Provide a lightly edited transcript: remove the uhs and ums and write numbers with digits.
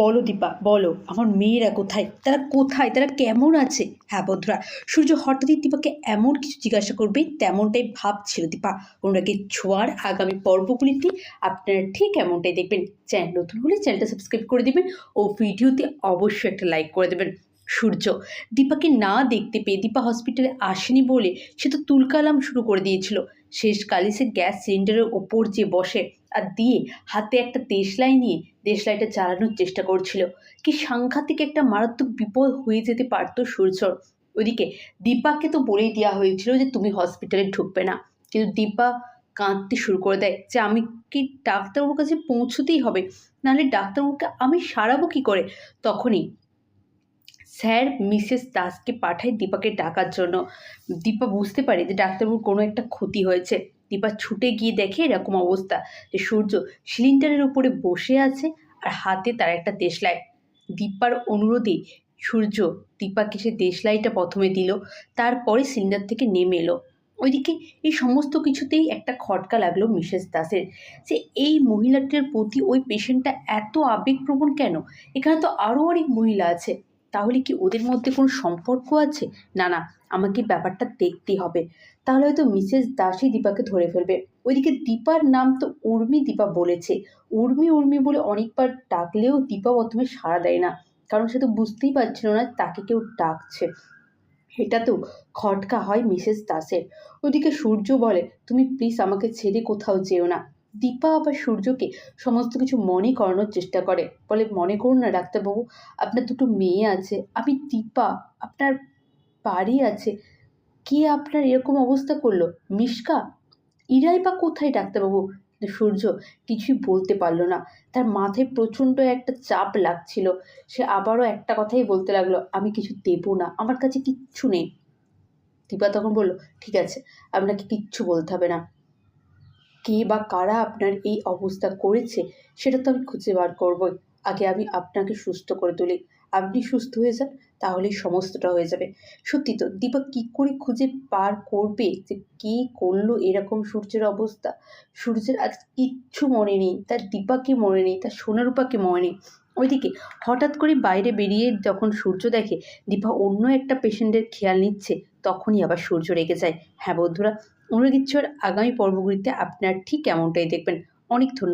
বলো দীপা, বলো আমার মেয়েরা কোথায়, তারা কোথায়, তারা কেমন আছে? হ্যাঁ বন্ধুরা, সূর্য হঠাৎই দীপাকে এমন কিছু জিজ্ঞাসা করবে তেমনটাই ভাবছিল দীপা। ওনাকে ছোঁয়ার আগামী পর্বগুলিতে আপনারা ঠিক এমনটাই দেখবেন। চ্যানেল নতুন হলে চ্যানেলটা সাবস্ক্রাইব করে দেবেন ও ভিডিওতে অবশ্যই একটা লাইক করে দেবেন। সূর্য দীপাকে না দেখতে পেয়ে, দীপা হসপিটালে আসেনি বলে সে তো তুলকালাম শুরু করে দিয়েছিল। শেষকালে সে গ্যাস সিলিন্ডারের ওপর যে বসে আর দিয়ে হাতে একটা দেশলাই নিয়ে দেশলাইটা জ্বালানোর চেষ্টা করছিল। কি সাংঘাতিক একটা মারাত্মক বিপদ হয়ে যেতে পারতো সূর্যর। ওইদিকে দীপাকে তো বলেই দেওয়া হয়েছিল যে তুমি হসপিটালে ঢুকবে না, কিন্তু দীপা কাঁদতে শুরু করে দেয় যে আমি কি ডাক্তারবাবুর কাছে পৌঁছতেই হবে, নাহলে ডাক্তারবাবুকে আমি সারাবো কী করে। তখনই স্যার মিসেস দাসকে পাঠায় দীপাকে ডাকার জন্য। দীপা বুঝতে পারে যে ডাক্তারবাবুর কোনো একটা ক্ষতি হয়েছে। দীপা ছুটে গিয়ে দেখে এরকম অবস্থা যে সূর্য সিলিন্ডারের উপরে বসে আছে আর হাতে তার একটা দেশলাই। দীপার অনুরোধে সূর্য দীপাকে সে দেশলাইটা প্রথমে দিল, তারপরে সিলিন্ডার থেকে নেমে এলো। ওইদিকে এই সমস্ত কিছুতেই একটা খটকা লাগলো মিসেস দাসের, যে এই মহিলাটির প্রতি ওই পেশেন্টটা এত আবেগপ্রবণ কেন। এখানে তো আরও অনেক মহিলা আছে, তাহলে কি ওদের মধ্যে কোনো সম্পর্ক আছে? না না, আমাকে ব্যাপারটা দেখতেই হবে, তাহলে হয়তো মিসেস দাসই দীপাকে ধরে ফেলবে। ওইদিকে দীপার নাম তো উর্মি, দীপা বলেছে। উর্মি উর্মি বলে অনেকবার ডাকলেও দীপা প্রথমে সাড়া দেয় না, কারণ সে তো বুঝতেই পারছিল না তাকে কেউ ডাকছে। এটা তো খটকা হয় মিসেস দাসের। ওইদিকে সূর্য বলে তুমি প্লিজ আমাকে ছেড়ে কোথাও যেও না। দীপা আবার সূর্যকে সমস্ত কিছু মনে করানোর চেষ্টা করে, বলে মনে করুন না ডাক্তারবাবু, আপনার দুটো মেয়ে আছে, আমি দীপা, আপনার বাড়ি আছে, কে আপনার এরকম অবস্থা করলো? মিশকা, ইরাই বা কোথায় ডাক্তারবাবু? কিন্তু সূর্য কিছুই বলতে পারলো না, তার মাথায় প্রচণ্ড একটা চাপ লাগছিল। সে আবারও একটা কথাই বলতে লাগলো, আমি কিছু দেবো না, আমার কাছে কিচ্ছু নেই। দীপা তখন বলল, ঠিক আছে, আপনাকে কিচ্ছু বলতে হবে না, কে বা কারা আপনার এই অবস্থা করেছে সেটা তো আমি খুঁজে বার করবই। আগে আমি আপনাকে সুস্থ করে তুলি, আপনি সুস্থ হয়ে যান, তাহলেই সমস্তটা হয়ে যাবে। সত্যি তো দীপা কী করে খুঁজে পার করবে যে কে করলো এরকম সূর্যের অবস্থা। সূর্যের আজ কিচ্ছু মনে নেই, তার দীপাকে মনে নেই, তার সোনারূপাকে মনে নেই। ওইদিকে হঠাৎ করে বাইরে বেরিয়ে যখন সূর্য দেখে দীপা অন্য একটা পেশেন্টের খেয়াল নিচ্ছে, তখনই আবার সূর্য রেগে যায়। হ্যাঁ বন্ধুরা, অনুরাগীর ছোঁয়ার আগামী পর্বগুলিতে আপনারা ঠিক এমনটাই দেখবেন। অনেক ধন্যবাদ।